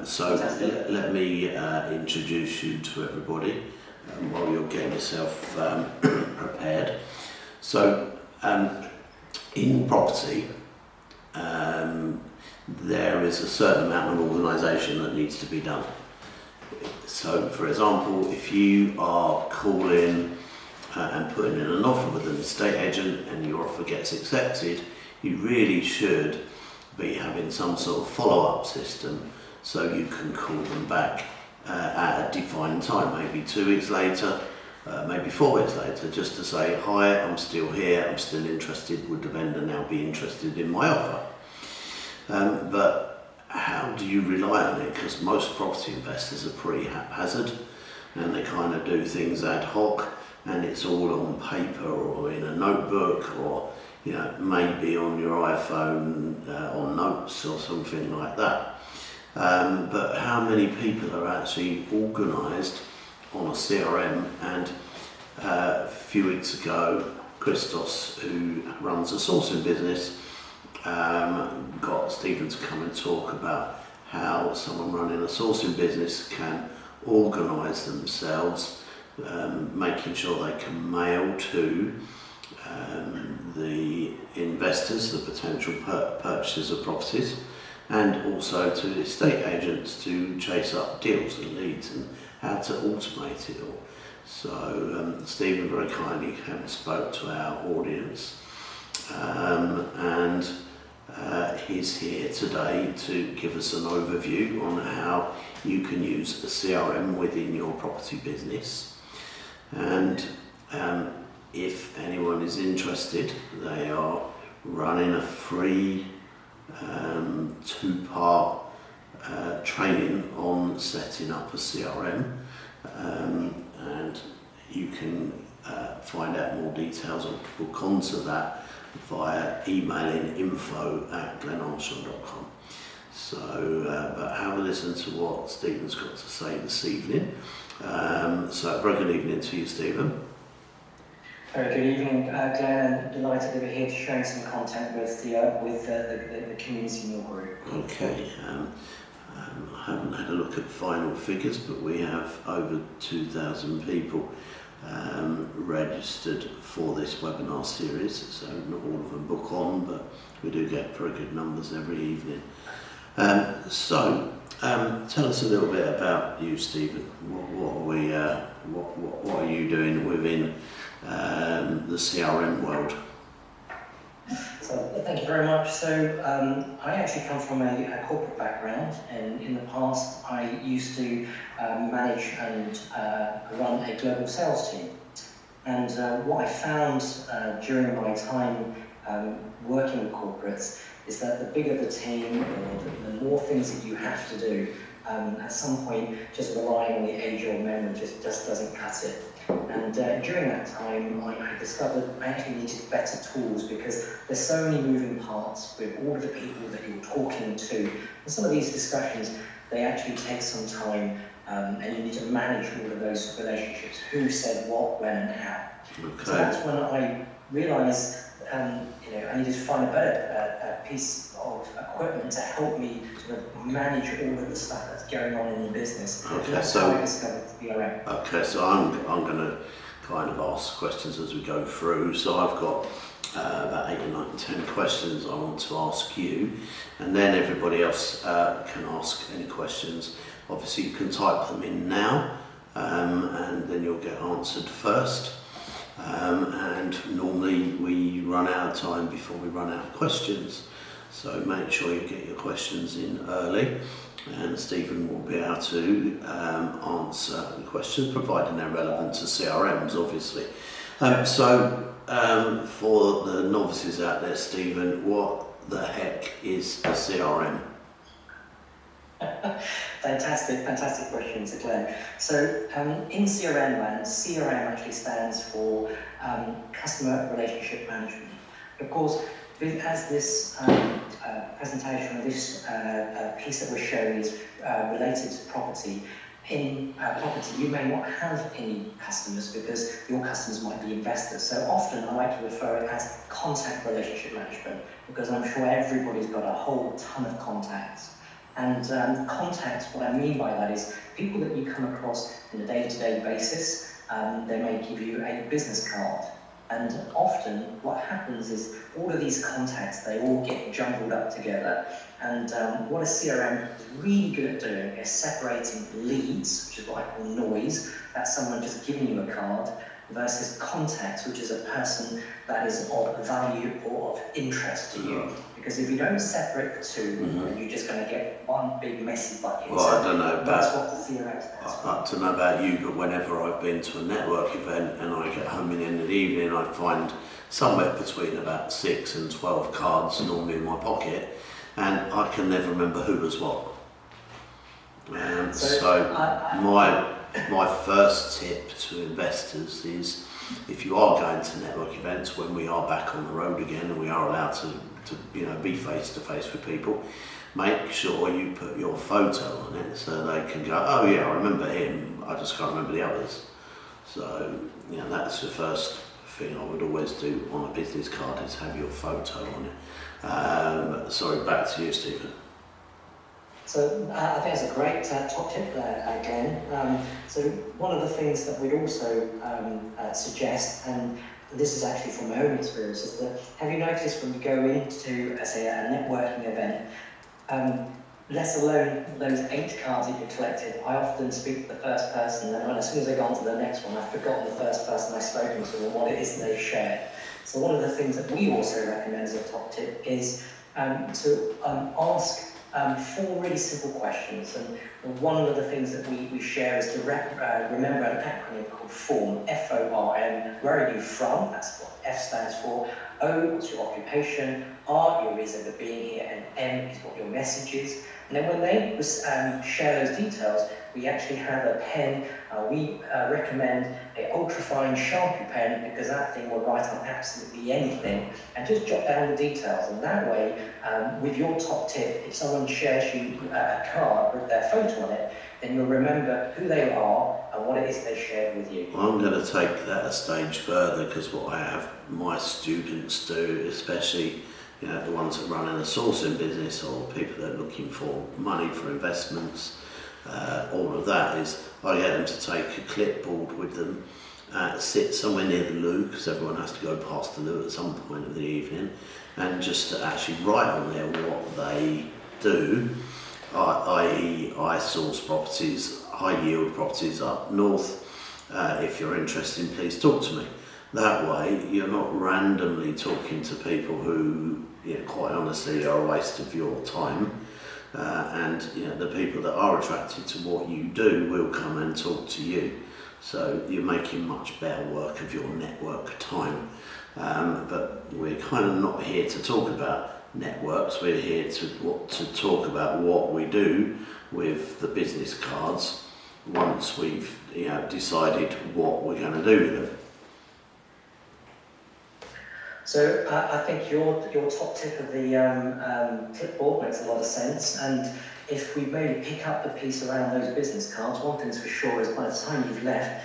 Let me introduce you to everybody while you're getting yourself prepared. So, in property, there is a certain amount of organisation that needs to be done. So, for example, if you are calling and putting in an offer with an estate agent and your offer gets accepted, you really should be having some sort of follow-up system so you can call them back at a defined time, maybe 2 weeks later, maybe 4 weeks later, just to say, hi, I'm still here, I'm still interested, would the vendor now be interested in my offer? But how do you rely on it? Because most property investors are pretty haphazard and they kind of do things ad hoc, and it's all on paper or in a notebook or maybe on your iPhone or notes or something like that. But how many people are actually organised on a CRM? And a few weeks ago, Christos, who runs a sourcing business, got Steven to come and talk about how someone running a sourcing business can organise themselves, making sure they can mail to the investors, the potential purchasers of properties, and also to estate agents to chase up deals and leads, and how to automate it all. So Steven very kindly came and spoke to our audience, and he's here today to give us an overview on how you can use a CRM within your property business. And if anyone is interested, they are running a free 2-part training on setting up a CRM, and you can find out more details or book onto that via emailing info@glenarmstrong.com. So, but have a listen to what Steven's got to say this evening. So, very good evening to you, Steven. Very good evening, Glenn. I'm delighted to be here to share some content with the community in your group. Okay. I haven't had a look at final figures, but we have over 2,000 people registered for this webinar series, so not all of them book on, but we do get very good numbers every evening. So tell us a little bit about you, Steven. What are you doing within the CRM world? So thank you very much. So I actually come from a corporate background, and in the past I used to manage and run a global sales team. And what I found during my time working with corporates is that the bigger the team, or the more things that you have to do, at some point just relying on the age-old memory just doesn't cut it. And during that time, I discovered I actually needed better tools, because there's so many moving parts with all of the people that you're talking to. And some of these discussions, they actually take some time, and you need to manage all of those relationships. Who said what, when, and how. Okay. So that's when I realised I needed to find a better piece of equipment to help me sort of manage all of the stuff that's going on in the business. Okay, that's so how I discovered CRM. Okay, so I'm going to kind of ask questions as we go through. So I've got about 8 or 9, 10 questions I want to ask you, and then everybody else can ask any questions. Obviously, you can type them in now, and then you'll get answered first. And normally we run out of time before we run out of questions, so make sure you get your questions in early, and Steven will be able to answer the questions, providing they're relevant to CRMs, obviously. So for the novices out there, Steven, what the heck is a CRM? Fantastic questions, Glenn. So in CRM land, CRM actually stands for Customer Relationship Management. Of course, as this presentation, or this piece that we're showing is related to property, in property you may not have any customers because your customers might be investors. So often I like to refer it as contact relationship management, because I'm sure everybody's got a whole ton of contacts. And contacts, what I mean by that is people that you come across on a day-to-day basis. They may give you a business card. And often what happens is all of these contacts, they all get jumbled up together. And what a CRM is really good at doing is separating leads, which is what I call noise, that's someone just giving you a card, versus contacts, which is a person that is of value or of interest to you. Because if you don't separate the two, then you're just going to get one big messy bucket. Well, I don't know that's what the CRM stands for. I don't know about you, but whenever I've been to a network event and I get home in the end of the evening, I find somewhere between about 6 and 12 cards normally in my pocket, and I can never remember who was what. My first tip to investors is, if you are going to network events, when we are back on the road again and we are allowed to be face to face with people, make sure you put your photo on it so they can go, oh yeah, I remember him, I just can't remember the others. So that's the first thing I would always do on a business card, is have your photo on it. Sorry, back to you, Stephen. So I think that's a great top tip there, Glenn. So one of the things that we'd also suggest, and this is actually from my own experience, is that, have you noticed when you go into, say, a networking event, let alone those 8 cards that you collected, I often speak to the first person, and as soon as I go on to the next one, I've forgotten the first person I've spoken to and what it is they shared. So one of the things that we also recommend as a top tip is to ask 4 really simple questions. And one of the things that we share is to remember an acronym called FORM, F-O-R-M. Where are you from? That's what F stands for. O, what's your occupation? R, your reason for being here. And M is what your message is. And then when they share those details, we actually have a pen. We recommend an ultrafine Sharpie pen, because that thing will write on absolutely anything, and just jot down the details. And that way, with your top tip, if someone shares you a card with their photo on it, then you'll remember who they are and what it is they shared with you. I'm going to take that a stage further, because what I have my students do, especially the ones that run in a sourcing business or people that are looking for money for investments, all of that, is I get them to take a clipboard with them, sit somewhere near the loo, because everyone has to go past the loo at some point of the evening, and just to actually write on there what they do, i.e. I source properties, high yield properties up north. If you're interested, please talk to me. That way you're not randomly talking to people who, quite honestly, are a waste of your time. And the people that are attracted to what you do will come and talk to you. So you're making much better work of your network time. But we're kind of not here to talk about networks. We're here to talk about what we do with the business cards once we've decided what we're going to do with them. So I think your top tip of the clipboard makes a lot of sense, and if we maybe pick up the piece around those business cards, one thing's for sure is by the time you've left,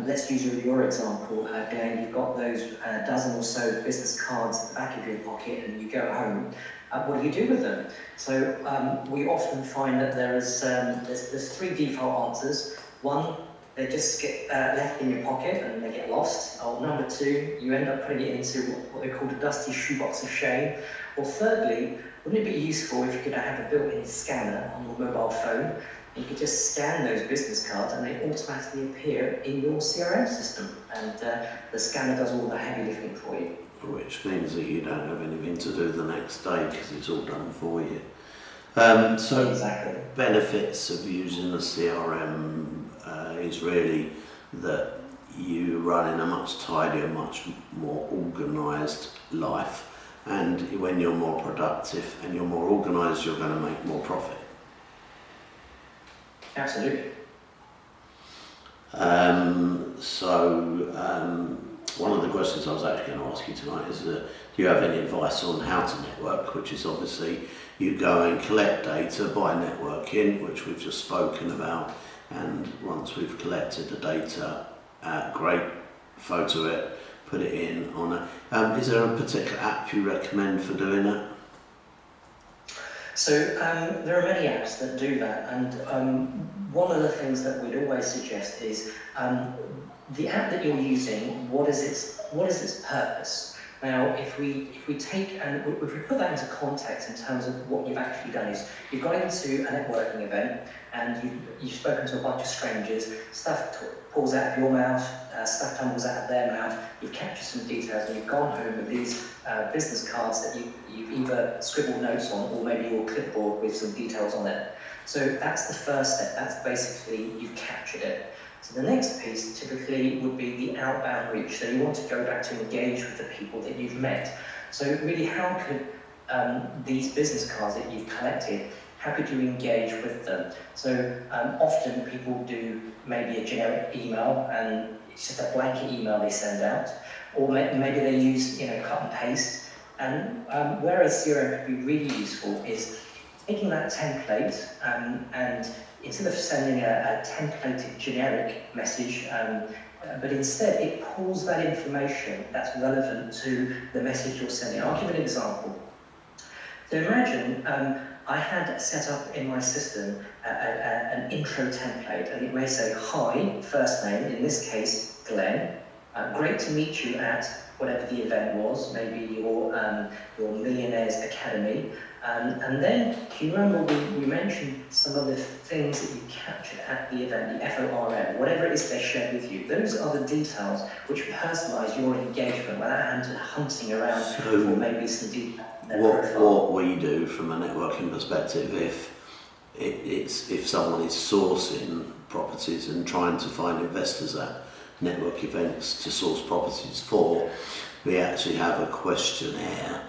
let's use your example, Glenn, you've got those dozen or so business cards at the back of your pocket and you go home. What do you do with them? So we often find that there's 3 default answers. One, they just get left in your pocket and they get lost. Or number 2, you end up putting it into what they call a dusty shoebox of shame. Or thirdly, wouldn't it be useful if you could have a built-in scanner on your mobile phone? You could just scan those business cards and they automatically appear in your CRM system. And the scanner does all the heavy lifting for you. Which means that you don't have anything to do the next day, because it's all done for you. So exactly. Benefits of using a CRM is really that you run in a much tidier, much more organised life, and when you're more productive and you're more organised, you're going to make more profit. Absolutely. One of the questions I was actually going to ask you tonight is, do you have any advice on how to network? Which is obviously you go and collect data by networking, which we've just spoken about, and once we've collected the data, great, photo it, put it in on a... is there a particular app you recommend for doing that? So there are many apps that do that, and one of the things that we'd always suggest is the app that you're using. What is its purpose? Now, if we take and if we put that into context in terms of what you've actually done is you've gone into a networking event and you've spoken to a bunch of strangers, stuff pulls out of your mouth, stuff tumbles out of their mouth, you've captured some details and you've gone home with these business cards that you've either scribbled notes on or maybe your clipboard with some details on it. So that's the first step, that's basically you've captured it. So the next piece typically would be the outbound reach. So you want to go back to engage with the people that you've met. So really, how could these business cards that you've collected, how could you engage with them? So often people do maybe a generic email and it's just a blanket email they send out, or maybe they use cut and paste. And whereas CRM could be really useful is taking that template and instead of sending a templated generic message, but instead it pulls that information that's relevant to the message you're sending. I'll give an example. So imagine I had set up in my system an intro template, and it may say, hi, first name, in this case, Glenn. Great to meet you at whatever the event was, maybe your Millionaire's Academy. And then, do you remember we mentioned some of the things that you captured at the event, the FORM, whatever it is they shared with you. Those are the details which personalise your engagement without hunting around for maybe some detail. What we do from a networking perspective, if someone is sourcing properties and trying to find investors at network events to source properties for, we actually have a questionnaire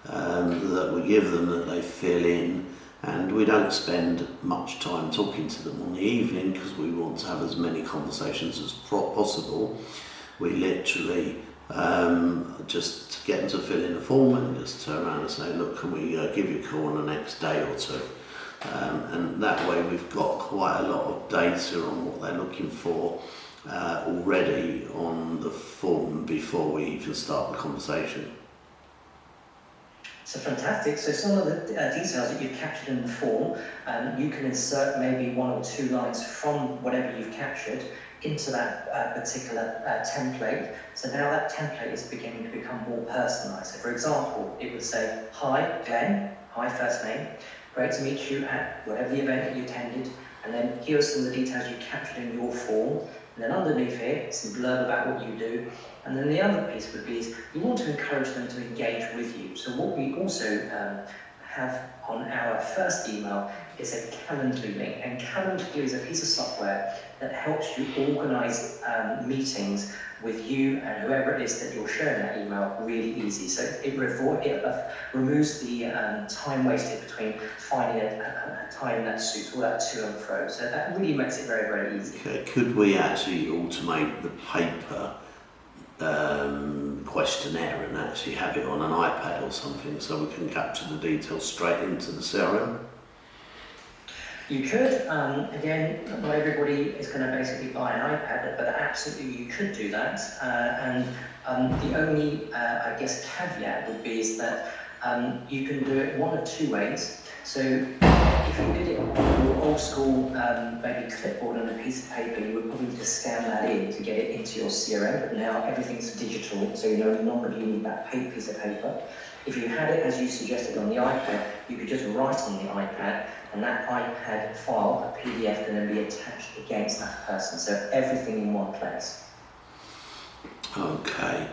that we give them that they fill in, and we don't spend much time talking to them on the evening because we want to have as many conversations as possible. We literally just get them to fill in a form and just turn around and say, look, can we give you a call on the next day or two? And that way we've got quite a lot of data on what they're looking for already on the form before we even start the conversation. So fantastic. So some of the details that you've captured in the form, you can insert maybe one or two lines from whatever you've captured into that particular template. So now that template is beginning to become more personalised. So for example, it would say, hi Glenn, hi first name, great to meet you at whatever the event that you attended, and then here are some of the details you captured in your form. And then underneath here, some blurb about what you do. And then the other piece would be is you want to encourage them to engage with you. So what we also have on our first email is a Calendly link. And Calendly is a piece of software that helps you organise meetings with you and whoever it is that you're sharing that email really easy. So it removes the time wasted between finding a time that suits all that to and fro. So that really makes it very, very easy. Okay. Could we actually automate the paper questionnaire and actually have it on an iPad or something so we can capture the details straight into the CRM? You could, again, not everybody is going to basically buy an iPad, but absolutely you could do that. And the only, I guess, caveat would be is that you can do it one of two ways. So if you did it on your old school, maybe clipboard on a piece of paper, you would probably just scan that in to get it into your CRM, but now everything's digital, so you no longer do you need that piece of paper. If you had it, as you suggested, on the iPad, you could just write on the iPad, and that iPad file, a PDF, can then be attached against that person. So everything in one place. Okay.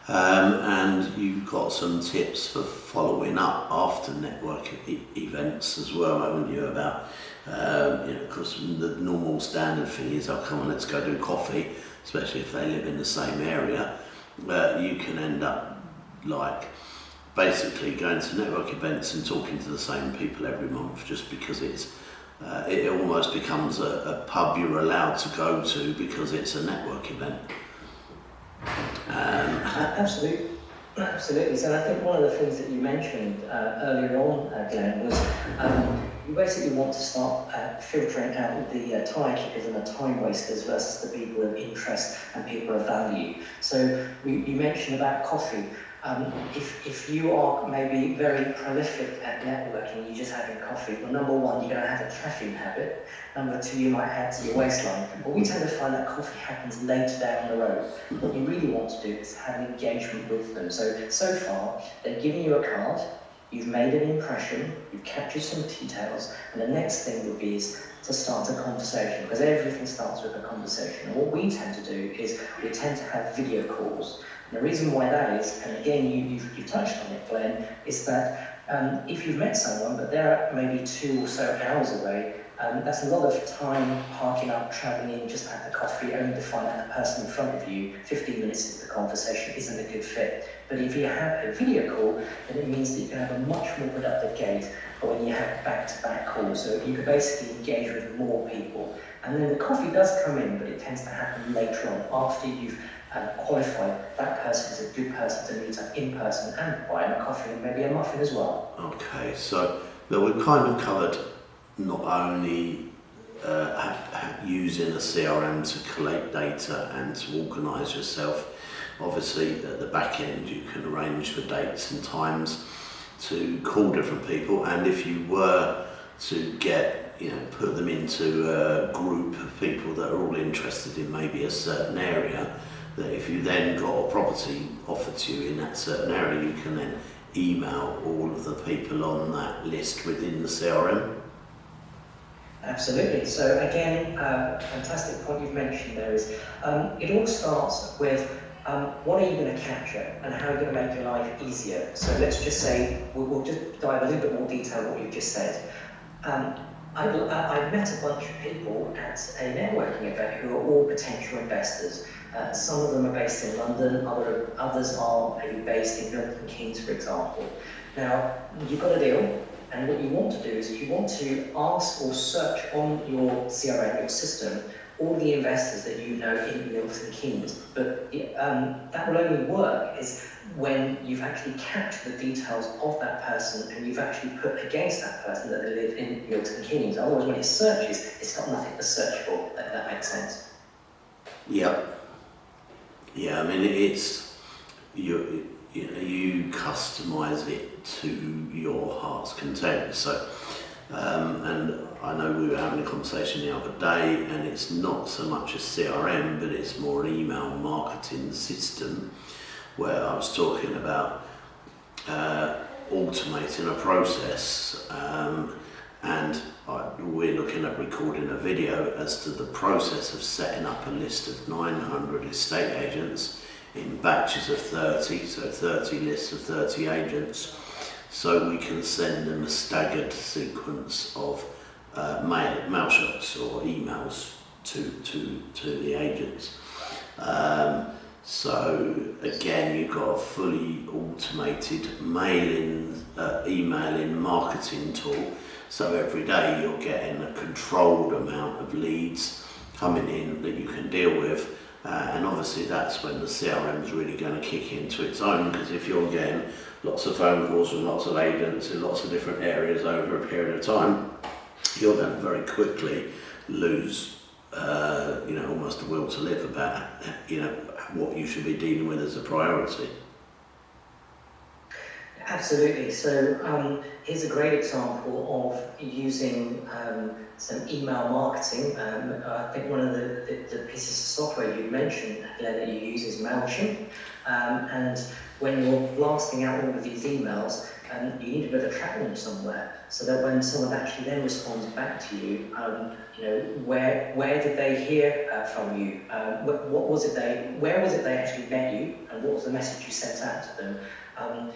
And you've got some tips for following up after network events as well, haven't you? About, because the normal standard thing is, oh, come on, let's go do coffee, especially if they live in the same area. You can end up like basically going to network events and talking to the same people every month just because it almost becomes a pub you're allowed to go to because it's a network event. Absolutely. So I think one of the things that you mentioned earlier on, Glenn, was you basically want to start filtering out the tire kickers and the time wasters versus the people of interest and people of value. So you mentioned about coffee. If you are maybe very prolific at networking, you're just having coffee, well, number one, you're going to have a caffeine habit. Number two, you might add to your waistline. But we tend to find that coffee happens later down the road. What you really want to do is have an engagement with them. So far, they're giving you a card, you've made an impression, you've captured some details, and the next thing would be is to start a conversation, because everything starts with a conversation. And what we tend to do is we tend to have video calls. And the reason why that is, and again you touched on it, Glenn, is that if you've met someone but they're maybe 2 or so hours away, that's a lot of time parking up, travelling in, just to have the coffee, only to find out the person in front of you 15 minutes into the conversation isn't a good fit. But if you have a video call, then it means that you can have a much more productive gate when you have back-to-back calls. So you can basically engage with more people. And then the coffee does come in, but it tends to happen later on, after you've qualified that person is a good person to meet up in person and buy them a coffee and maybe a muffin as well. Okay, so we've kind of covered not only using a CRM to collect data and to organise yourself. Obviously, at the back end, you can arrange for dates and times to call different people, and if you were to get, put them into a group of people that are all interested in maybe a certain area, that if you then got a property offered to you in that certain area, you can then email all of the people on that list within the CRM. Absolutely. So again, fantastic point you've mentioned there is, it all starts with what are you going to capture and how are you going to make your life easier. So let's just say, we'll just dive a little bit more detail on what you've just said. I met a bunch of people at a networking event who are all potential investors. Some of them are based in London, others are maybe based in Milton Keynes, for example. Now, you've got a deal, and what you want to do is you want to ask or search on your CRM, your system, all the investors that you know in Milton Keynes. But that will only work is when you've actually captured the details of that person and you've actually put against that person that they live in Milton Keynes. Otherwise, when it searches, it's got nothing to search for. That makes sense. Yeah. Yeah, I mean, it's you customise it to your heart's content. So, and I know we were having a conversation the other day, and it's not so much a CRM, but it's more an email marketing system, where I was talking about automating a process, and we're looking at recording a video as to the process of setting up a list of 900 estate agents in batches of 30, so 30 lists of 30 agents, so we can send them a staggered sequence of mail shots or emails to the agents. So again, you've got a fully automated emailing marketing tool. So every day you're getting a controlled amount of leads coming in that you can deal with. And obviously that's when the CRM is really going to kick into its own, because if you're getting lots of phone calls from lots of agents in lots of different areas over a period of time, you're going to very quickly lose almost the will to live about what you should be dealing with as a priority. Absolutely. So here's a great example of using some email marketing. I think one of the pieces of software you mentioned that you use is MailChimp. And when you're blasting out all of these emails, you need to be able to track them somewhere, so that when someone actually then responds back to you, where did they hear from you? Where was it they actually met you, and what was the message you sent out to them?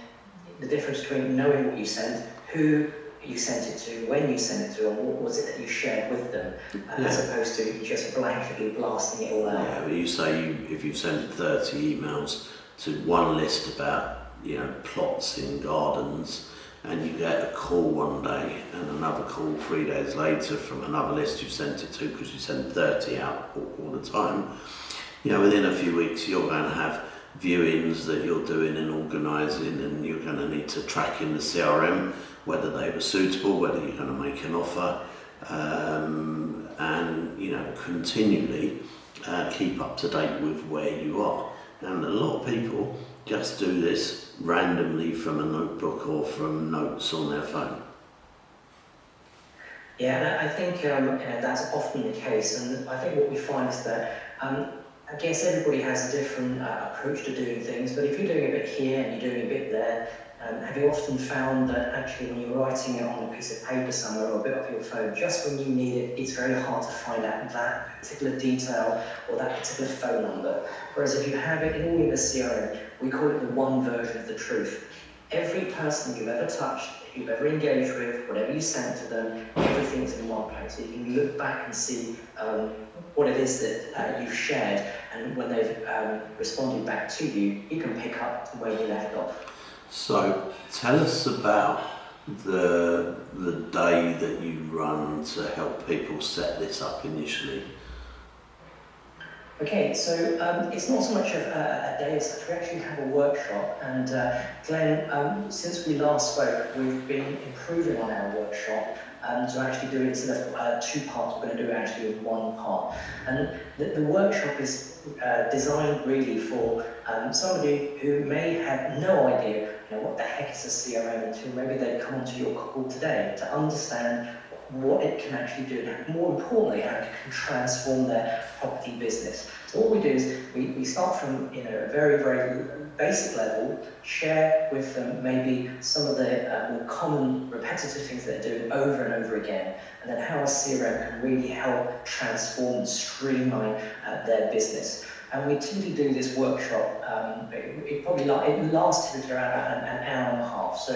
The difference between knowing what you sent, who you sent it to, when you sent it to, and what was it that you shared with them, as opposed to just blanketly blasting it all out. Yeah, but you say if you've sent 30 emails to one list about plots in gardens, and you get a call one day and another call 3 days later from another list you sent it to, because you send 30 out all the time, within a few weeks you're going to have viewings that you're doing and organising, and you're going to need to track in the CRM whether they were suitable, whether you're going to make an offer, and continually keep up to date with where you are. And a lot of people just do this randomly from a notebook or from notes on their phone? Yeah, and I think that's often the case, and I think what we find is that I guess everybody has a different approach to doing things, but if you're doing a bit here and you're doing a bit there, have you often found that actually when you're writing it on a piece of paper somewhere or a bit off your phone, just when you need it, it's very hard to find out that particular detail or that particular phone number. Whereas if you have it all in the CRM, we call it the one version of the truth. Every person you've ever touched, you've ever engaged with, whatever you sent to them, everything's in one place. So you can look back and see what it is that you've shared, and when they've responded back to you, you can pick up where you left off. So tell us about the day that you run to help people set this up initially. Okay, so it's not so much of a day as such. We actually have a workshop, and Glenn, since we last spoke, we've been improving on our workshop to actually do it instead of 2 parts. We're going to do it actually in 1 part. And the workshop is designed really for somebody who may have no idea, what the heck is a CRM until maybe they come onto your call today to understand what it can actually do, and more importantly, how it can transform their property business. So what we do is we start from a very, very basic level, share with them maybe some of the more common repetitive things that they're doing over and over again, and then how a CRM can really help transform and streamline their business. And we typically do this workshop, it lasts typically around an hour and a half. So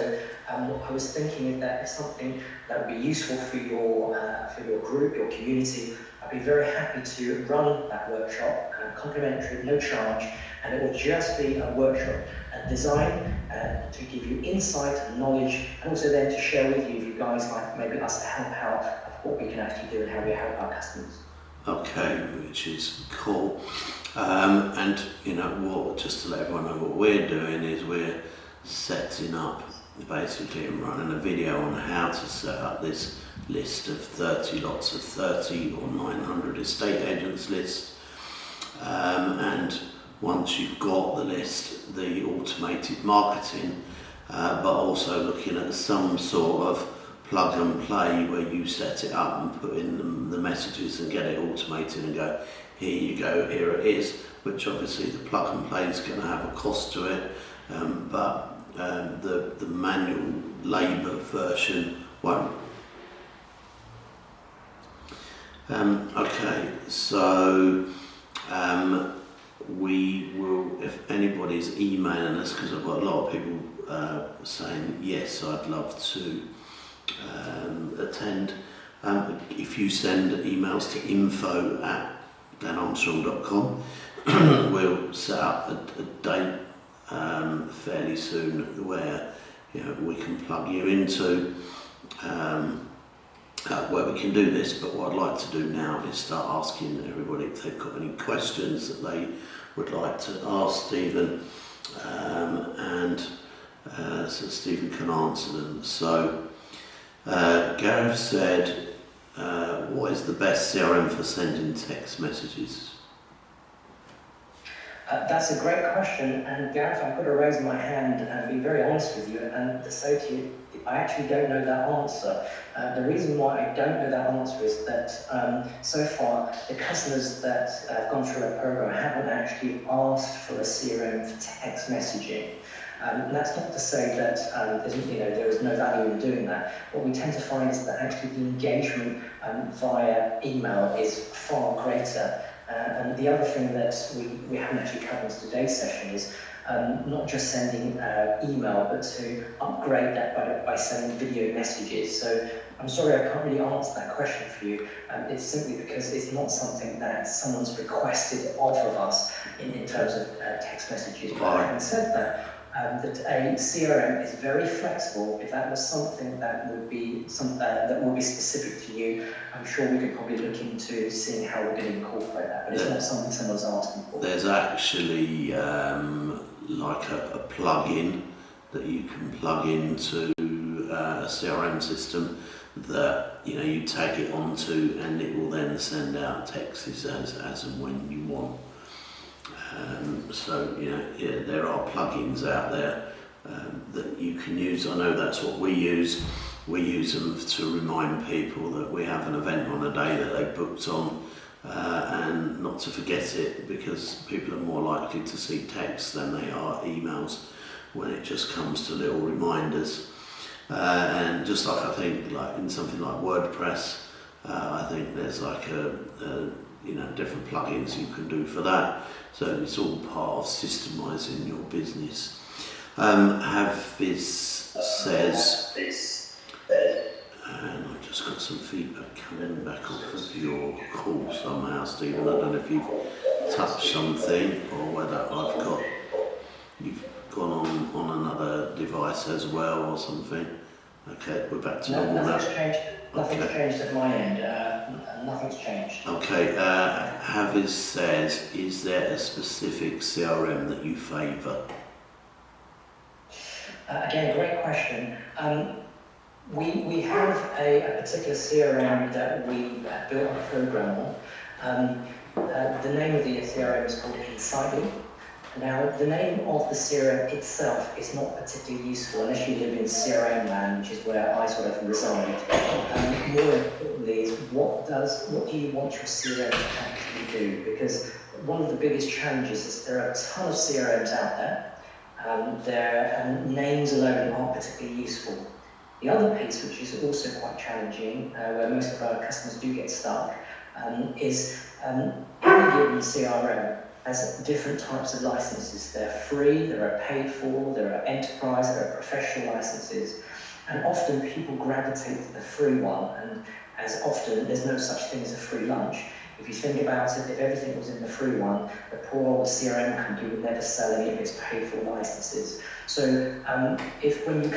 what I was thinking is that it's something that would be useful for your group, your community. I'd be very happy to run that workshop, complimentary, no charge, and it will just be a workshop designed to give you insight and knowledge, and also then to share with you if you guys like maybe us to help out of what we can actually do and how we help our customers. Okay, which is cool. And just to let everyone know, what we're doing is we're setting up basically and running a video on how to set up this list of 30 lots of 30 or 900 estate agents list. And once you've got the list, the automated marketing, but also looking at some sort of plug and play where you set it up and put in the messages and get it automated and go, here you go, here it is, which obviously the plug and play is going to have a cost to it, but the manual labour version won't. Okay, so we will, if anybody's emailing us, because I've got a lot of people saying, yes, I'd love to attend. If you send emails to info@glenarmstrong.com, we'll set up a date fairly soon where we can plug you into where we can do this. But what I'd like to do now is start asking everybody if they've got any questions that they would like to ask Steven, and so Steven can answer them. So Gareth said, what is the best CRM for sending text messages? That's a great question, and Gareth, I've got to raise my hand and be very honest with you and to say to you, I actually don't know that answer. The reason why I don't know that answer is that so far the customers that have gone through our program haven't actually asked for a CRM for text messaging. And that's not to say that there is no value in doing that. What we tend to find is that actually the engagement via email is far greater. And the other thing that we haven't actually covered in today's session is not just sending email, but to upgrade that by sending video messages. So I'm sorry I can't really answer that question for you. It's simply because it's not something that someone's requested of us in terms of text messages. But having said that, that a CRM is very flexible. If that was something that would be specific to you, I'm sure we could probably look into seeing how we're going to incorporate that. But it's not something someone's asking for. There's actually like a plug-in that you can plug into a CRM system that you tag it onto, and it will then send out texts as and when you want. So, yeah, there are plugins out there that you can use. I know that's what we use. We use them to remind people that we have an event on a day that they booked on, and not to forget it, because people are more likely to see text than they are emails when it just comes to little reminders. And just like I think like in something like WordPress, I think there's like different plugins you can do for that. So it's all part of systemizing your business. Hafiz says, and I've just got some feedback coming back off of your call somehow, Stephen. I don't know if you've touched something or whether you've gone on another device as well or something. Okay, we're back to normal now. Nothing's changed at my end. Nothing's changed. Okay, Hafiz says, is there a specific CRM that you favour? Again, great question. We have a particular CRM that we built a program on. The name of the CRM is called Insightly. Now, the name of the CRM itself is not particularly useful unless you live in CRM land, which is where I sort of reside. More importantly is what do you want your CRM to actually do? Because one of the biggest challenges is there are a ton of CRMs out there. Their names alone aren't particularly useful. The other piece, which is also quite challenging, where most of our customers do get stuck, is any given CRM has different types of licenses. They're free, there are paid for, there are enterprise, there are professional licenses, and often people gravitate to the free one, and as often there's no such thing as a free lunch. If you think about it, if everything was in the free one, the poor old CRM company would never sell any of its paid for licenses. So if you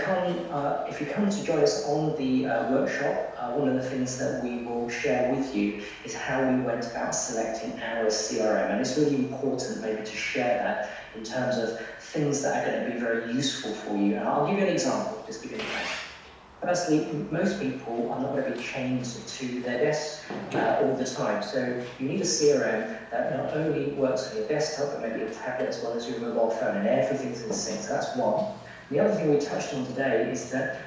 come to join us on the workshop, one of the things that we will share with you is how we went about selecting our CRM. And it's really important maybe to share that in terms of things that are going to be very useful for you. And I'll give you an example, just to give you Firstly, most people are not going to be chained to their desk all the time. So you need a CRM that not only works on your desktop, but maybe your tablet as well as your mobile phone, and everything's in sync. So that's one. The other thing we touched on today is that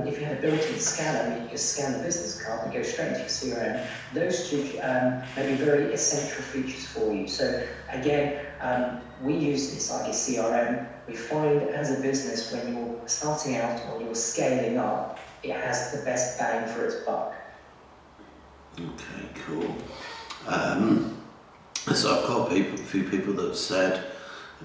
if you had a built-in scanner, you just scan the business card and go straight into your CRM. Those two may be very essential features for you. So again, we use Insightly CRM. We find as a business, when you're starting out or you're scaling up, it has the best bang for its buck. Okay, cool. So I've got a few people that have said,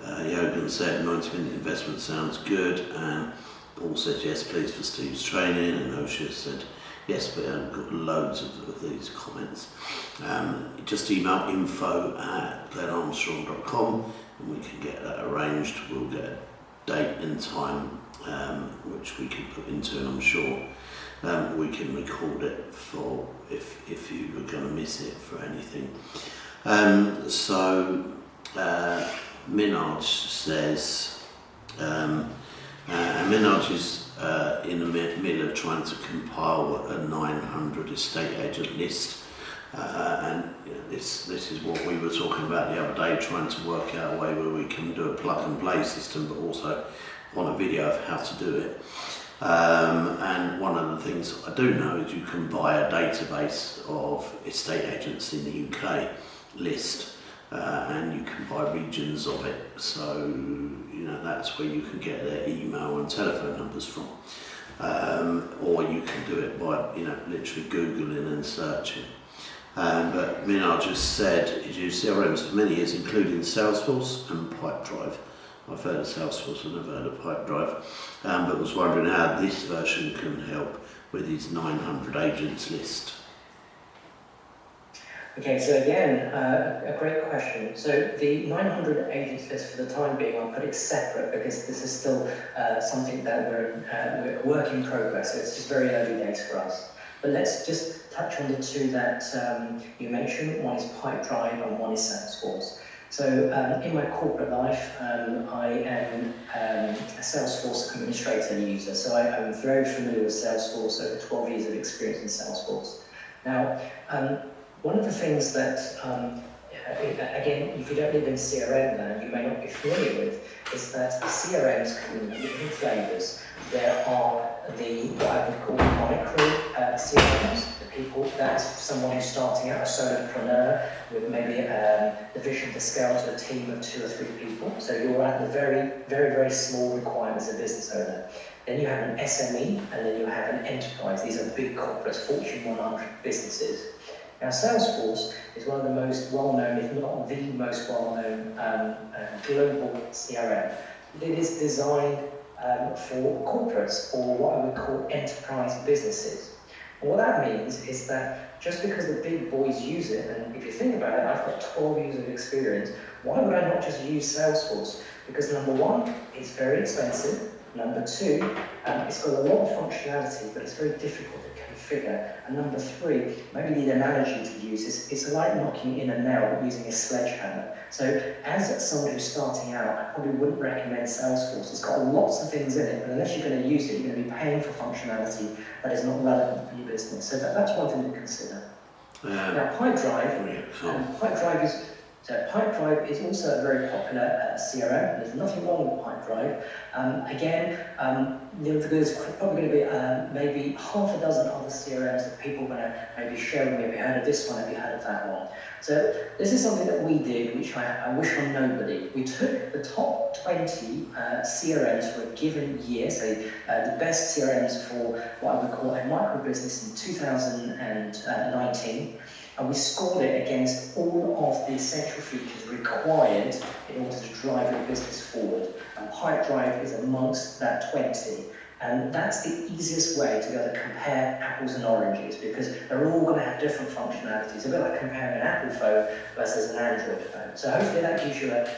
Jogan said 90-minute investment sounds good, and Paul said yes please for Steve's training, and Osha said yes, but I've got loads of these comments. Just email info@glenarmstrong.com and we can get that arranged. We'll get a date and time which we can put into, and I'm sure we can record it for if you were going to miss it for anything. Minaj says, Minaj is in the middle of trying to compile a 900 estate agent list, and this is what we were talking about the other day, trying to work out a way where we can do a plug and play system, but also want a video of how to do it. And one of the things I do know is you can buy a database of estate agents in the UK list, and you can buy regions of it. So that's where you can get their email and telephone numbers from, or you can do it by literally googling and searching. But Minaj just said he's used CRMs for many years, including Salesforce and Pipedrive. I've heard of Salesforce, I've never heard of Pipedrive, but was wondering how this version can help with his 900 agents list. Okay, so again, a great question. So the 900 agents list for the time being, I'll put it separate because this is still something that we're a work in progress, so it's just very early days for us. But let's just touch on the two that you mentioned. One is Pipedrive and one is Salesforce. So in my corporate life, I am a Salesforce administrator and user, so I'm very familiar with Salesforce, over 12 years of experience in Salesforce. Now, one of the things that again, if you don't live in CRM land, you may not be familiar with, is that CRMs come in different flavours. There are what I would call micro CRMs, the people, that's someone who's starting out, a solopreneur with maybe the vision to scale to a team of 2 or 3 people. So you're at the very, very, very small requirements as a business owner. Then you have an SME, and then you have an enterprise. These are big corporates, Fortune 100 businesses. Now, Salesforce is one of the most well-known, if not the most well-known, global CRM. It is designed for corporates, or what I would call enterprise businesses. And what that means is that just because the big boys use it, and if you think about it, I've got 12 years of experience, why would I not just use Salesforce? Because number one, it's very expensive. Number two, it's got a lot of functionality, but it's very difficult to configure. And number three, maybe the analogy to use is it's like knocking in a nail using a sledgehammer. So as someone who's starting out, I probably wouldn't recommend Salesforce. It's got lots of things in it, but unless you're going to use it, you're going to be paying for functionality that is not relevant for your business. So that's one thing to consider. Now, Pipedrive is also a very popular CRM. There's nothing wrong with Pipedrive. There's probably going to be maybe half a dozen other CRMs that people are going to maybe share with me. Have you heard of this one? Have you heard of that one? So this is something that we did, which I wish on nobody. We took the top 20 CRMs for a given year, so the best CRMs for what I would call a micro business in 2019. And we scored it against all of the essential features required in order to drive your business forward. And Pipedrive is amongst that 20. And that's the easiest way to be able to compare apples and oranges, because they're all going to have different functionalities. A bit like comparing an Apple phone versus an Android phone. So hopefully that gives you an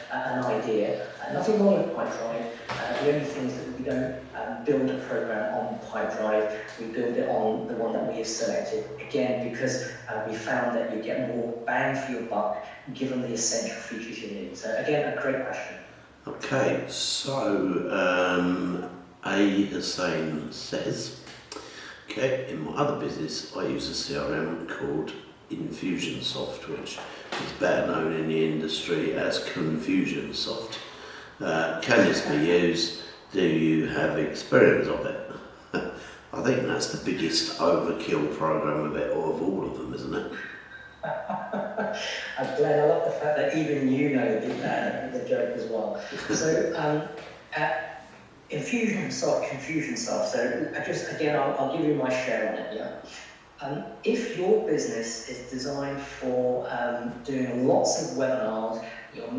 idea. Nothing wrong with Pipedrive. The only thing is that we don't build a program on Pipedrive. We build it on the one that we have selected. Again, because we found that you get more bang for your buck given the essential features you need. So again, a great question. Okay, so A Hussein says, okay, in my other business I use a CRM called Infusionsoft, which is better known in the industry as Confusionsoft. Can this be used? Do you have experience of it? I think that's the biggest overkill program of all of them, isn't it? Glenn, I love the fact that even you know the joke as well. So, Confusionsoft. So, I'll give you my share on it. Yeah. If your business is designed for doing lots of webinars, you're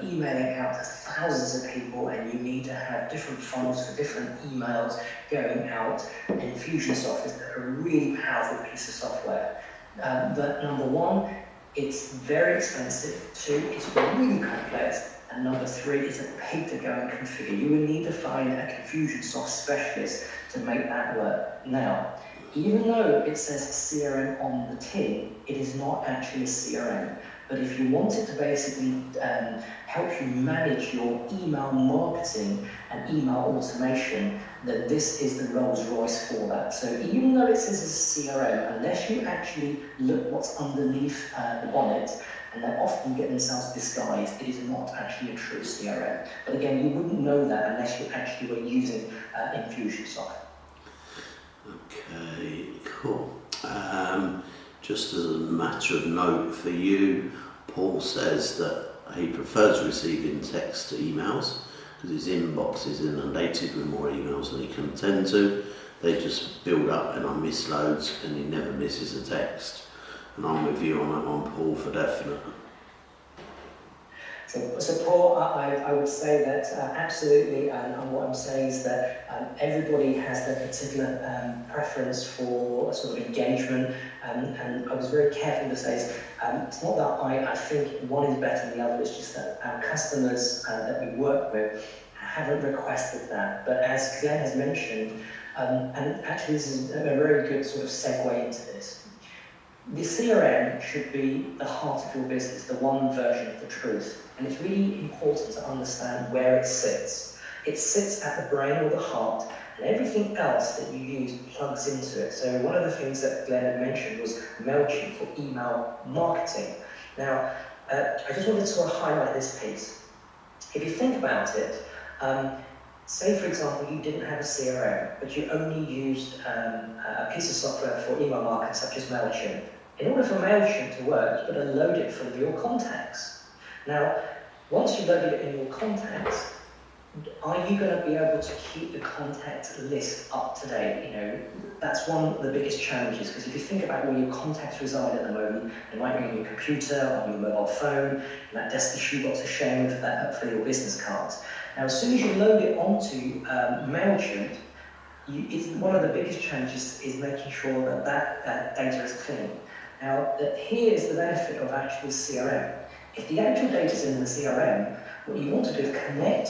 emailing out to thousands of people, and you need to have different funnels for different emails going out, Infusionsoft is a really powerful piece of software. But number one, it's very expensive. 2, it's really complex. And number 3, it's a pig to go and configure. You will need to find a Confusionsoft specialist to make that work. Now, even though it says CRM on the tin, it is not actually a CRM. But if you want it to basically help you manage your email marketing and email automation, then this is the Rolls Royce for that. So even though it says it's a CRM, unless you actually look what's underneath the bonnet, and they often get themselves disguised, it is not actually a true CRM. But again, you wouldn't know that unless you actually were using Infusionsoft. Okay, cool. Just as a matter of note for you, Paul says that he prefers receiving text to emails because his inbox is inundated with more emails than he can attend to. They just build up and I miss loads, and he never misses a text. And I'm with you on that one, Paul, for definite. So Paul, I would say that absolutely, and what I'm saying is that everybody has their particular preference for sort of engagement, and I was very careful to say it's not that I think one is better than the other, it's just that our customers that we work with haven't requested that. But as Glenn has mentioned, and actually this is a very good sort of segue into this, the CRM should be the heart of your business, the one version of the truth. And it's really important to understand where it sits. It sits at the brain or the heart, and everything else that you use plugs into it. So one of the things that Glenn had mentioned was MailChimp for email marketing. Now, I just wanted to sort of highlight this piece. If you think about it, say for example you didn't have a CRM, but you only used a piece of software for email marketing such as MailChimp. In order for MailChimp to work, you've got to load it full of your contacts. Now, once you loaded it in your contacts, are you going to be able to keep the contact list up to date? You know, that's one of the biggest challenges, because if you think about where your contacts reside at the moment, they might be on your computer, on your mobile phone, and that desktop shoebox is sharing for your business cards. Now, as soon as you load it onto MailChimp, one of the biggest challenges is making sure that that data is clean. Now, here is the benefit of actual CRM. If the actual data is in the CRM, what you want to do is connect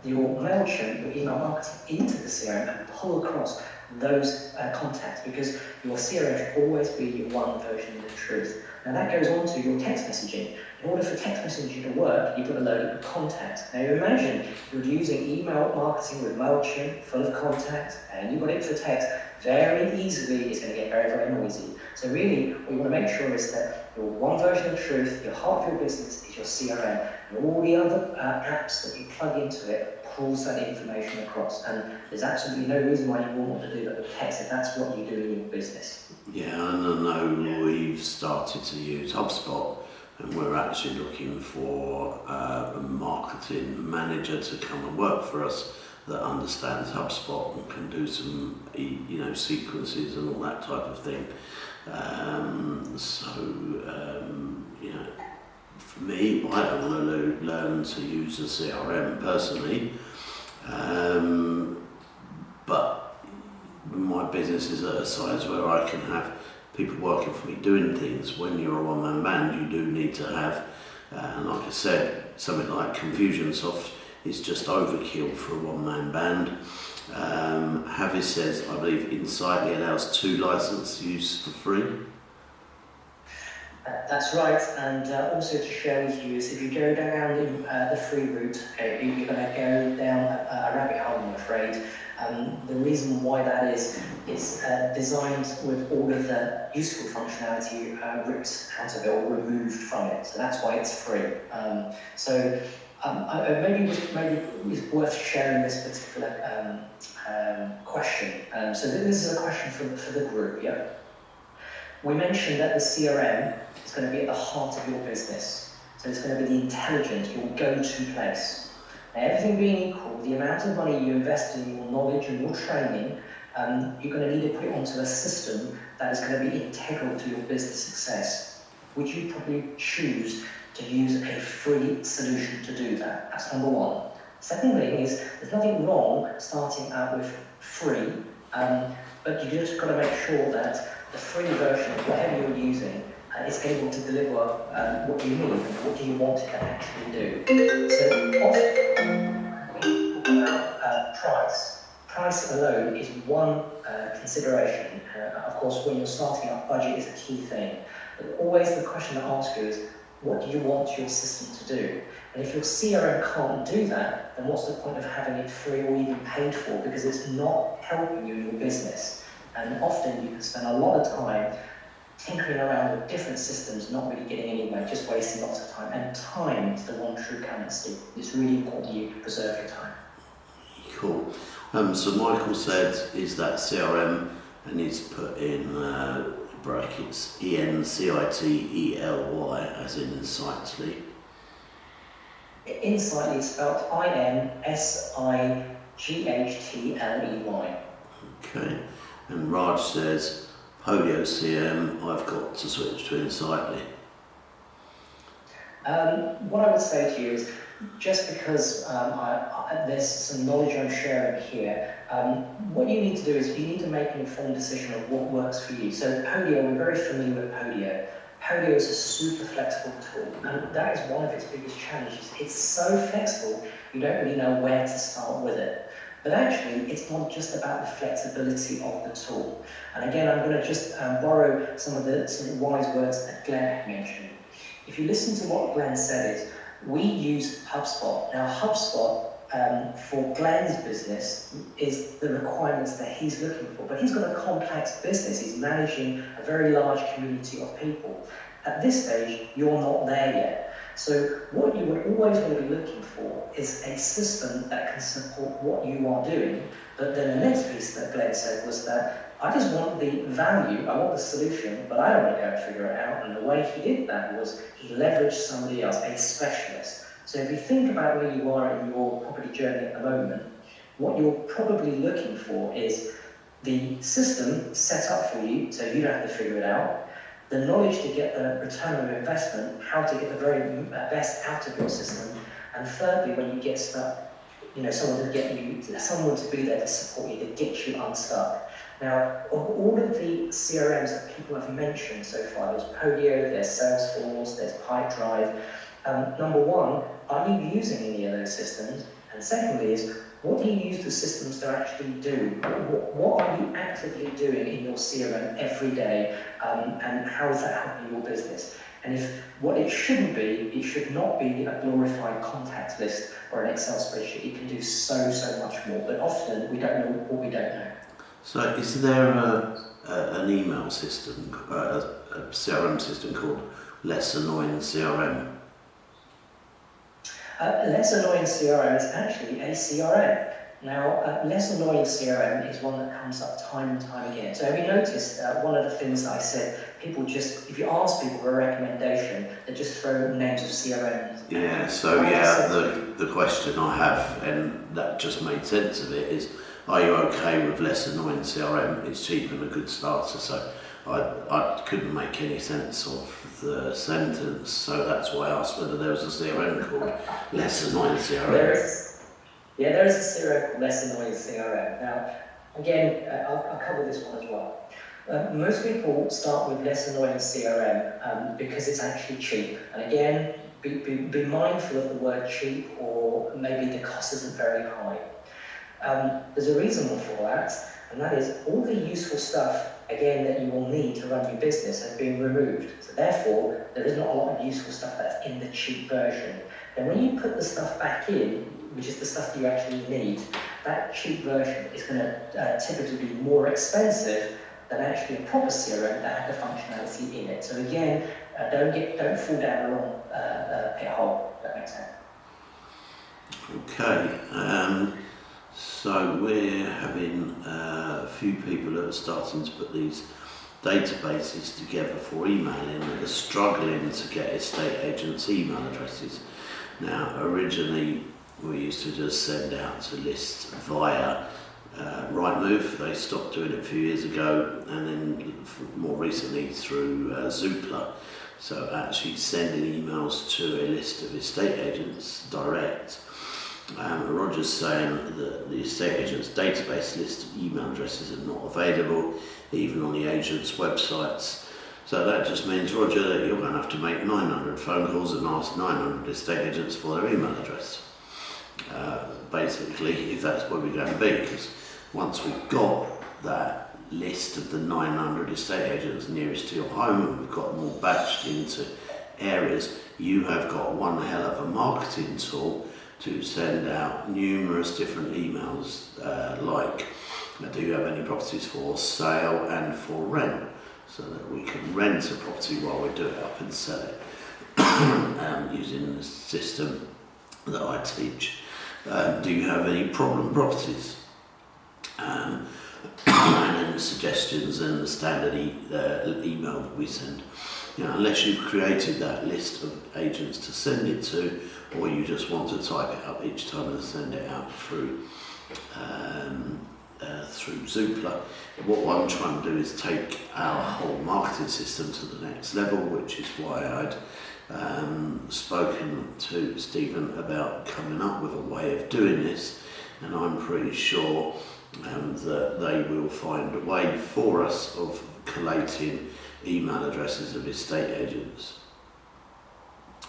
your MailChimp, your email marketing, into the CRM and pull across those contacts, because your CRM should always be your one version of the truth. Now that goes on to your text messaging. In order for text messaging to work, you've got to load it with contacts. Now imagine you're using email marketing with MailChimp full of contacts, and you've got it for text. Very easily, it's going to get very, very noisy. So really, what you want to make sure is that your one version of truth, your heart of your business, is your CRM, and all the other apps that you plug into it pulls that information across. And there's absolutely no reason why you wouldn't want to do that with text if that's what you do in your business. Yeah, and I know we've started to use HubSpot, and we're actually looking for a marketing manager to come and work for us that understands HubSpot and can do some, sequences and all that type of thing. For me, I don't want to learn to use a CRM personally, but my business is at a size where I can have people working for me doing things. When you're a one-man band, you do need to have, and like I said, something like Confusionsoft is just overkill for a one-man band. Havis says, I believe Insightly allows 2 license use for free. That's right, and also to share with you is if you go down the free route, you're going to go down a rabbit hole, I'm afraid. The reason why that is designed with all of the useful functionality ripped out of it or removed from it, so that's why it's free. Maybe it's worth sharing this particular question. So this is a question for the group, yeah? We mentioned that the CRM is going to be at the heart of your business. So it's going to be the intelligent, your go-to place. Now, everything being equal, the amount of money you invest in your knowledge and your training, you're going to need to put it onto a system that is going to be integral to your business success. Would you probably choose to use a free solution to do that? That's number one. Second thing is, there's nothing wrong starting out with free, but you just got to make sure that the free version of whatever you're using is able to deliver what you need and what you want it to actually do. So often we talk about price. Price alone is one consideration. Of course, when you're starting out, budget is a key thing. But always the question to ask you is, what do you want your system to do? And if your CRM can't do that, then what's the point of having it free or even paid for? Because it's not helping you in your business. And often you can spend a lot of time tinkering around with different systems, not really getting anywhere, just wasting lots of time. And time is the one true currency. It's really important you preserve your time. Cool. So Michael said, is that CRM, and he's put in brackets Encitely, as in Insightly. Insightly is spelled Insightly. Okay. And Raj says, Podio CM, I've got to switch to Insightly. What I would say to you is, just because there's some knowledge I'm sharing here, what you need to do is you need to make an informed decision of what works for you. So Podio, we're very familiar with Podio. Podio is a super flexible tool, and that is one of its biggest challenges. It's so flexible, you don't really know where to start with it. But actually, it's not just about the flexibility of the tool. And again, I'm going to just borrow some of the wise words that Glenn had mentioned. If you listen to what Glenn said is, we use HubSpot. Now, HubSpot for Glenn's business is the requirements that he's looking for, but he's got a complex business. He's managing a very large community of people. At this stage, you're not there yet. So what you would always want to be looking for is a system that can support what you are doing. But then the next piece that Glenn said was that I just want the value, I want the solution, but I don't want to go and figure it out. And the way he did that was he leveraged somebody else, a specialist. So if you think about where you are in your property journey at the moment, what you're probably looking for is the system set up for you so you don't have to figure it out, the knowledge to get the return on your investment, how to get the very best out of your system, and thirdly, when you get stuck, someone to be there to support you, to get you unstuck. Now, of all of the CRMs that people have mentioned so far, there's Podio, there's Salesforce, there's Pipedrive. Number one, are you using any of those systems? And secondly is, what do you use the systems to actually do? What are you actively doing in your CRM every day, and how is that helping your business? And if what it shouldn't be, it should not be a glorified contacts list or an Excel spreadsheet. It can do so much more, but often we don't know what we don't know. So is there an email system, a CRM system called Less Annoying CRM? Less Annoying CRM is actually a CRM. Now, Less Annoying CRM is one that comes up time and time again. So have you noticed one of the things that I said, people just, if you ask people for a recommendation, they just throw names of CRMs. Yeah, the question I have, and that just made sense of it, is are you okay with Less Annoying CRM? It's cheap and a good starter. So I couldn't make any sense of the sentence, so that's why I asked whether there was a CRM called Less Annoying CRM. There is a CRM called Less Annoying CRM. Now, again, I'll cover this one as well. Most people start with Less Annoying CRM because it's actually cheap. And again, be mindful of the word cheap, or maybe the cost isn't very high. There's a reason for that, and that is all the useful stuff, again, that you will need to run your business has been removed. So therefore, there is not a lot of useful stuff that's in the cheap version. And when you put the stuff back in, which is the stuff you actually need, that cheap version is going to typically be more expensive than actually a proper CRM that had the functionality in it. So again, don't fall down the wrong pit hole, if that makes sense. Okay. So we're having a few people that are starting to put these databases together for emailing that are struggling to get estate agents' email addresses. Now, originally we used to just send out to lists via Rightmove. They stopped doing it a few years ago, and then more recently through Zoopla. So actually sending emails to a list of estate agents direct. Roger's saying that the estate agent's database list of email addresses are not available, even on the agent's websites. So that just means, Roger, that you're going to have to make 900 phone calls and ask 900 estate agents for their email address. Basically, if that's where we're going to be, because once we've got that list of the 900 estate agents nearest to your home, and we've got them all batched into areas, you have got one hell of a marketing tool to send out numerous different emails like, do you have any properties for sale and for rent, so that we can rent a property while we do it up and sell it using the system that I teach. Do you have any problem properties? And then suggestions and the standard email that we send. Unless you've created that list of agents to send it to, or you just want to type it up each time and send it out through Zoopla. What I'm trying to do is take our whole marketing system to the next level, which is why I'd spoken to Steven about coming up with a way of doing this, and I'm pretty sure that they will find a way for us of collating email addresses of estate agents.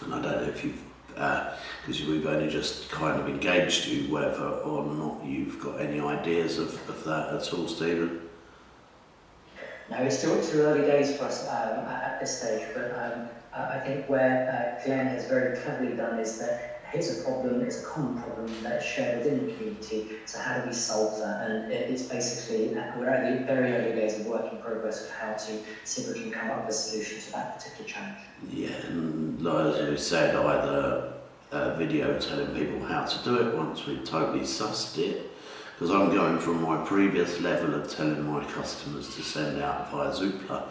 And I don't know if you've, because we've only just kind of engaged you, whether or not you've got any ideas of that at all, Steven? No, it's still too early days for us at this stage, but I think where Glenn has very cleverly done is that here's a problem, it's a common problem that's shared within the community, so how do we solve that? And it's basically, we're at the very early days of work in progress of how to see if we can come up with a solution to that particular challenge. Yeah, and like as we said, either a video telling people how to do it once we've totally sussed it, because I'm going from my previous level of telling my customers to send out via Zoopla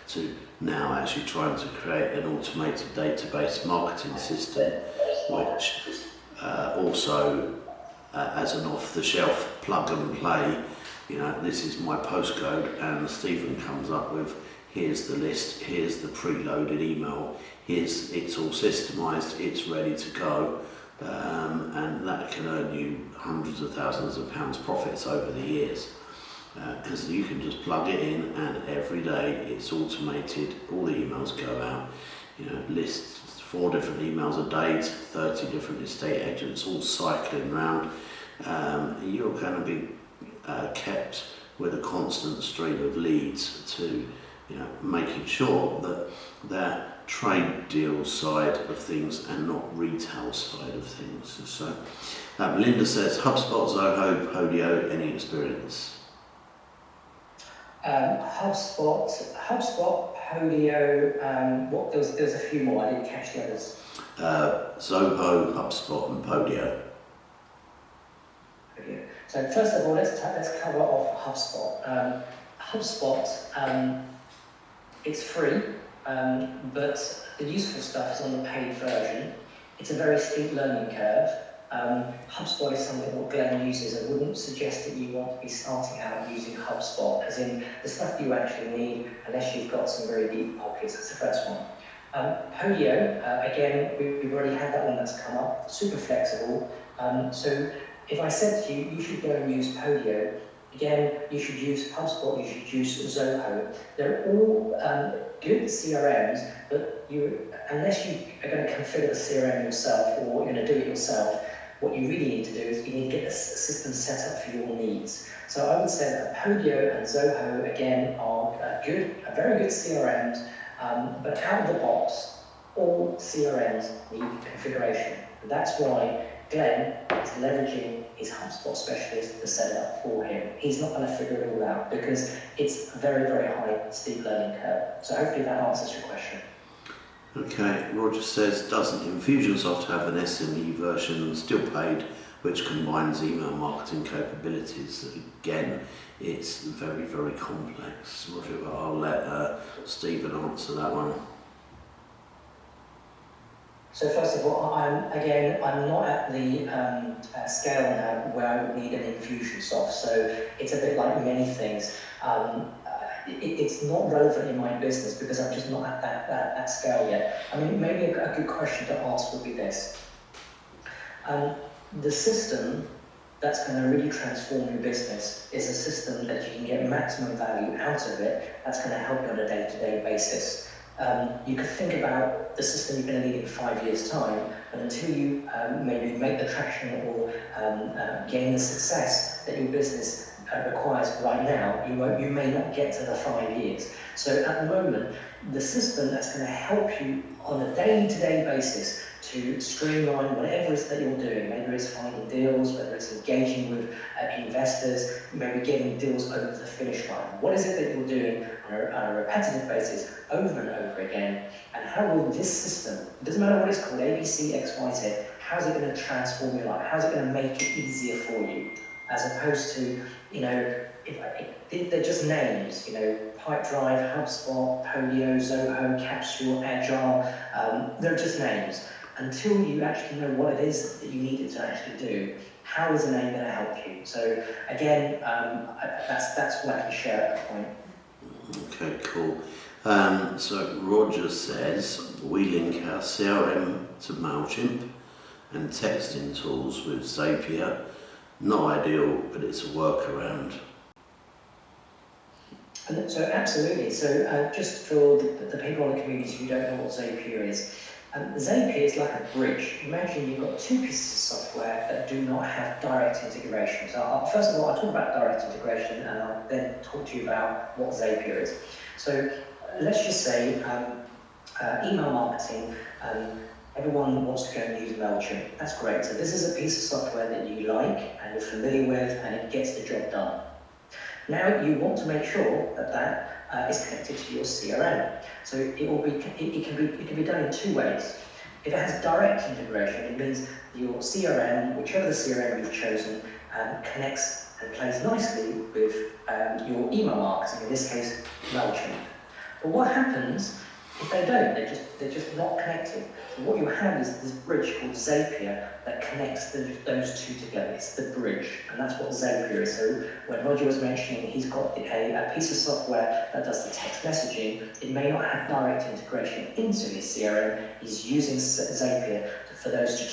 to now actually trying to create an automated database marketing system, which also as an off-the-shelf plug and play, you know, this is my postcode and Stephen comes up with, here's the list, here's the preloaded email, here's, it's all systemized, it's ready to go, and that can earn you hundreds of thousands of pounds profits over the years. Because you can just plug it in and every day it's automated, all the emails go out, you know, lists 4 different emails a day to 30 different estate agents all cycling round. You're going to be kept with a constant stream of leads to, you know, making sure that they're trade deal side of things and not retail side of things. So Linda says, HubSpot, Zoho, Podio, any experience? HubSpot, Podio, there's a few more, I didn't catch the others. Zoho, HubSpot and Podio. So first of all, let's cover off HubSpot. HubSpot, it's free, but the useful stuff is on the paid version. It's a very steep learning curve. HubSpot is something that Glenn uses. I wouldn't suggest that you want to be starting out using HubSpot, as in the stuff you actually need, unless you've got some very deep pockets. That's the first one. Podio, again, we've already had that one that's come up, super flexible. So if I said to you, you should go and use Podio, again, you should use HubSpot, you should use Zoho. They're all good CRMs, but unless you are going to configure the CRM yourself or you're going to do it yourself, what you really need to do is you need to get the system set up for your needs. So I would say that Podio and Zoho, again, are very good CRMs, but out of the box, all CRMs need configuration. That's why Glenn is leveraging his HubSpot specialist to set it up for him. He's not going to figure it all out because it's a very, very high, steep learning curve. So hopefully that answers your question. Okay, Roger says, doesn't Infusionsoft have an SME version still paid, which combines email marketing capabilities? Again, it's very, very complex. Roger, but I'll let Stephen answer that one. So first of all, I'm not at the scale now where I would need an Infusionsoft. So it's a bit like many things. It's not relevant in my business because I'm just not at that scale yet. I mean, maybe a good question to ask would be this. The system that's going to really transform your business is a system that you can get maximum value out of it, that's going to help you on a day-to-day basis. You could think about the system you're going to need in 5 years' time, and until you maybe make the traction or gain the success that your business requires right now, you may not get to the 5 years. So at the moment, the system that's going to help you on a day-to-day basis to streamline whatever it is that you're doing, maybe it's finding deals, whether it's engaging with investors, maybe getting deals over the finish line. What is it that you're doing on a repetitive basis over and over again, and how will this system, it doesn't matter what it's called, A, B, C, X, Y, Z, how's it going to transform your life? How's it going to make it easier for you? As opposed to, you know, they're just names, you know, Pipedrive, HubSpot, Podio, Zoho, Capsule, Agile, they're just names. Until you actually know what it is that you need it to actually do, how is a name going to help you? So again, that's what I can share at that point. Okay, cool. So Roger says, we link our CRM to MailChimp and texting tools with Zapier. Not ideal, but it's a workaround. And so absolutely. So just for the people in the community who don't know what Zapier is, Zapier is like a bridge. Imagine you've got 2 pieces of software that do not have direct integration. So first of all, I'll talk about direct integration and I'll then talk to you about what Zapier is. So let's just say email marketing, Everyone wants to go and use MailChimp. That's great. So this is a piece of software that you like and you're familiar with, and it gets the job done. Now you want to make sure that that is connected to your CRM. So it can be done in two ways. If it has direct integration, it means your CRM, whichever the CRM you've chosen, connects and plays nicely with your email marketing, in this case, MailChimp. But what happens if they don't? They're just not connected. So what you have is this bridge called Zapier that connects those two together. It's the bridge, and that's what Zapier is. So when Roger was mentioning he's got a piece of software that does the text messaging, it may not have direct integration into his CRM. He's using Zapier for those to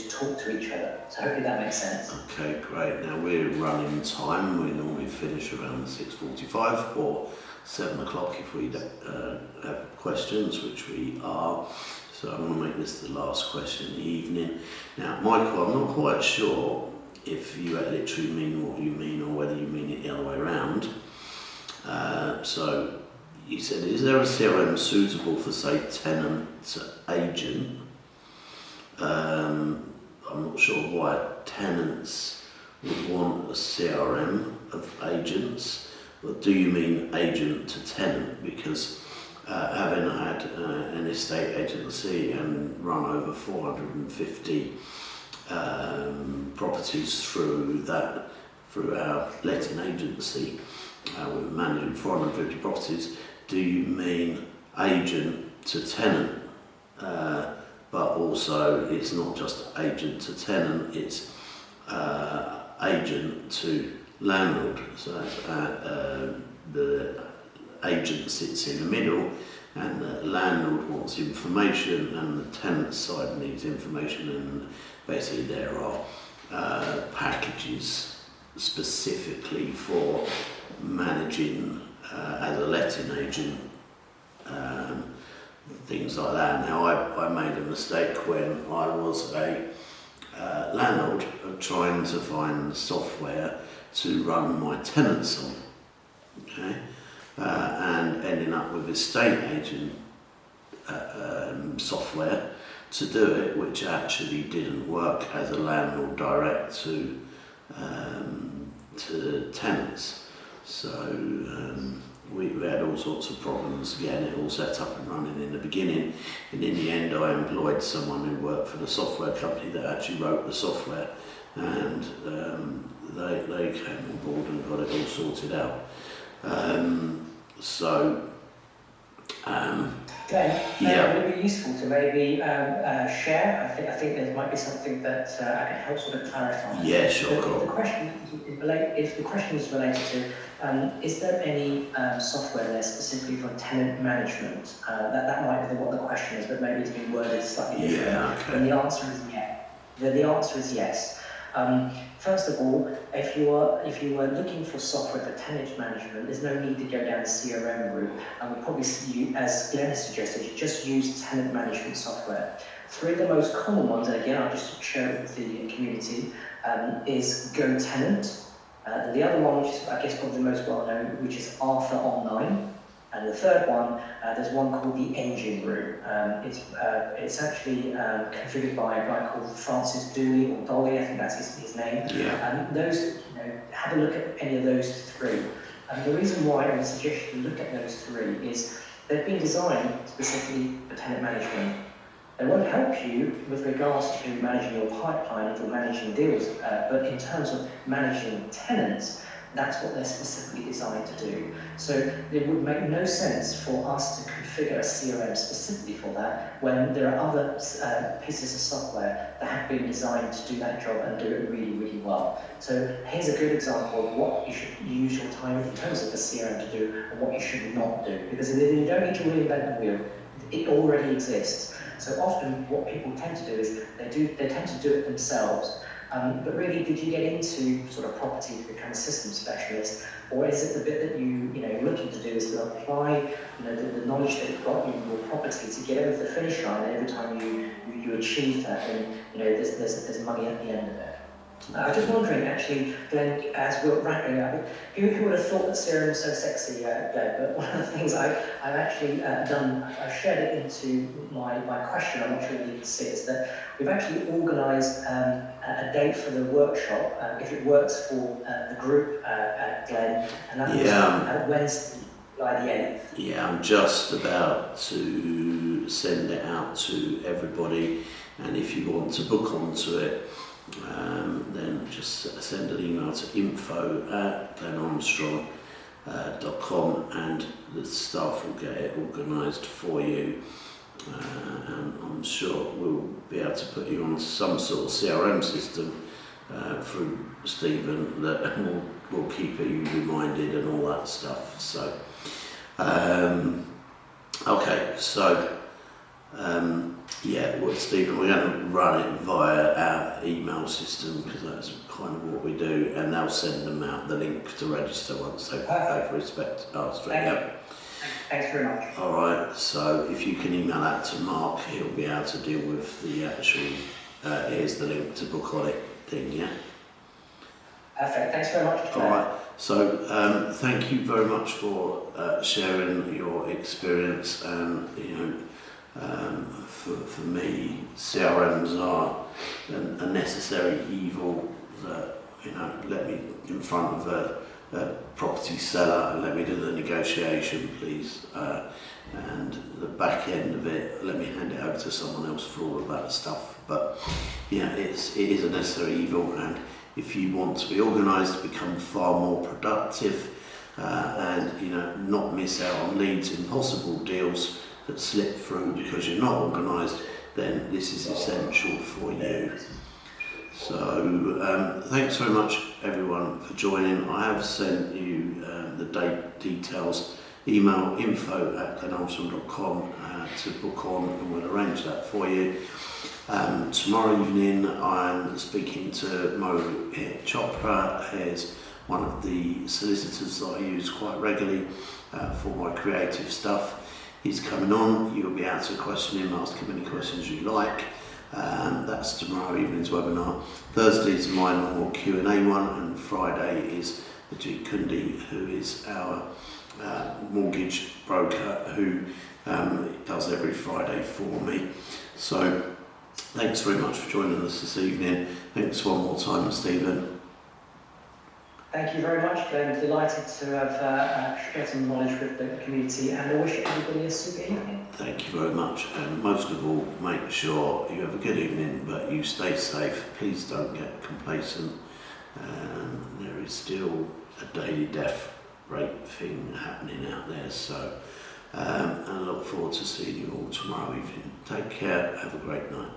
talk to each other. So hopefully that makes sense. Okay, great. Now we're running time. We normally finish around 6:45 or 7 o'clock if we have questions, which we are. So I'm going to make this the last question in the evening. Now, Michael, I'm not quite sure if you literally mean what you mean or whether you mean it the other way around. So you said, is there a CRM suitable for, say, tenant to agent? I'm not sure why tenants would want a CRM of agents. Well, do you mean agent to tenant? Because having had an estate agency and run over 450 properties through our letting agency, we were managing 450 properties. Do you mean agent to tenant? But also, it's not just agent to tenant; it's agent to landlord. So the agent sits in the middle, and the landlord wants information, and the tenant side needs information. And basically, there are packages specifically for managing as a letting agent. Things like that. Now, I made a mistake when I was a landlord of trying to find software to run my tenants on, okay, and ending up with estate agent software to do it, which actually didn't work as a landlord direct to tenants. So we had all sorts of problems getting it all set up and running in the beginning, and in the end I employed someone who worked for the software company that actually wrote the software, and they came on board and got it all sorted out. Glenn, would it be useful to maybe share? I think there might be something that I can help sort of clarify. Yeah, sure. If the question is related to, is there any software there specifically for tenant management? That might be what the question is, but maybe it's been worded slightly differently. Yeah, okay. And the answer is yes. The answer is yes. First of all, if you are looking for software for tenant management, there's no need to go down the CRM route. And we probably, as Glenn has suggested, you just use tenant management software. Three of the most common ones, and again, I'll just share it with the community, is GoTenant. The other one, which is I guess probably the most well known, which is Arthur Online. And the third one, there's one called the Engine Room. It's actually configured by a guy called Francis Dooley, or Dolly, I think that's his name. Yeah. And those, have a look at any of those three. And the reason why I would suggest you look at those three is they've been designed specifically for tenant management. They won't help you with regards to managing your pipeline if you're managing deals, but in terms of managing tenants, that's what they're specifically designed to do. So it would make no sense for us to configure a CRM specifically for that when there are other pieces of software that have been designed to do that job and do it really, really well. So here's a good example of what you should use your time in terms of the CRM to do and what you should not do. Because you don't need to reinvent the wheel, it already exists. So often what people tend to do is they tend to do it themselves. But really, did you get into sort of property to become a system specialist, or is it the bit that you're looking to do is to apply the knowledge that you've got in your property to get over the finish line, and every time you achieve that, then there's money at the end of it. I was just wondering, actually, Glenn, as we're wrapping up, who would have thought that CRM was so sexy, Glenn? But one of the things I've actually done, I've shared it into my question, I'm not sure whether you can see it, is that we've actually organised a date for the workshop, if it works for the group, Glenn, and that was Wednesday, July the 8th. Yeah, I'm just about to send it out to everybody, and if you want to book onto it, then just send an email to info@glenarmstrong.com and the staff will get it organised for you. And I'm sure we'll be able to put you onto some sort of CRM system through Steven that will keep you reminded and all that stuff. So, okay, so. Yeah, well, Stephen, we're going to run it via our email system because that's kind of what we do, and they'll send them out the link to register once they've respect Armstrong. Yep. Thanks very much. All right, so if you can email that to Mark, he'll be able to deal with the actual, here's the link to book on it thing, yeah? Perfect, thanks very much. All right, so thank you very much for sharing your experience, and for me, CRMs are a necessary evil that, let me in front of a property seller and let me do the negotiation, please. And the back end of it, let me hand it over to someone else for all of that stuff. But it is a necessary evil, and if you want to be organised, become far more productive, and not miss out on leads, impossible deals that slip through because you're not organised, then this is essential for you. So thanks very much everyone for joining. I have sent you the date details. Email info@glenarmstrong.com to book on, and we'll arrange that for you. Tomorrow evening I'm speaking to Mo Chopra. He's one of the solicitors that I use quite regularly for my creative stuff. He's coming on. You'll be able to question him, ask him any questions you like. That's tomorrow evening's webinar. Thursday's my normal Q&A one, and Friday is Ajit Kundi, who is our mortgage broker who does every Friday for me. So thanks very much for joining us this evening. Thanks one more time, Stephen. Thank you very much, Glenn. Delighted to have shared some knowledge with the community, and I wish everybody a super evening. Thank you very much, and most of all, make sure you have a good evening, but you stay safe. Please don't get complacent. There is still a daily death rate thing happening out there, so I look forward to seeing you all tomorrow evening. Take care, have a great night.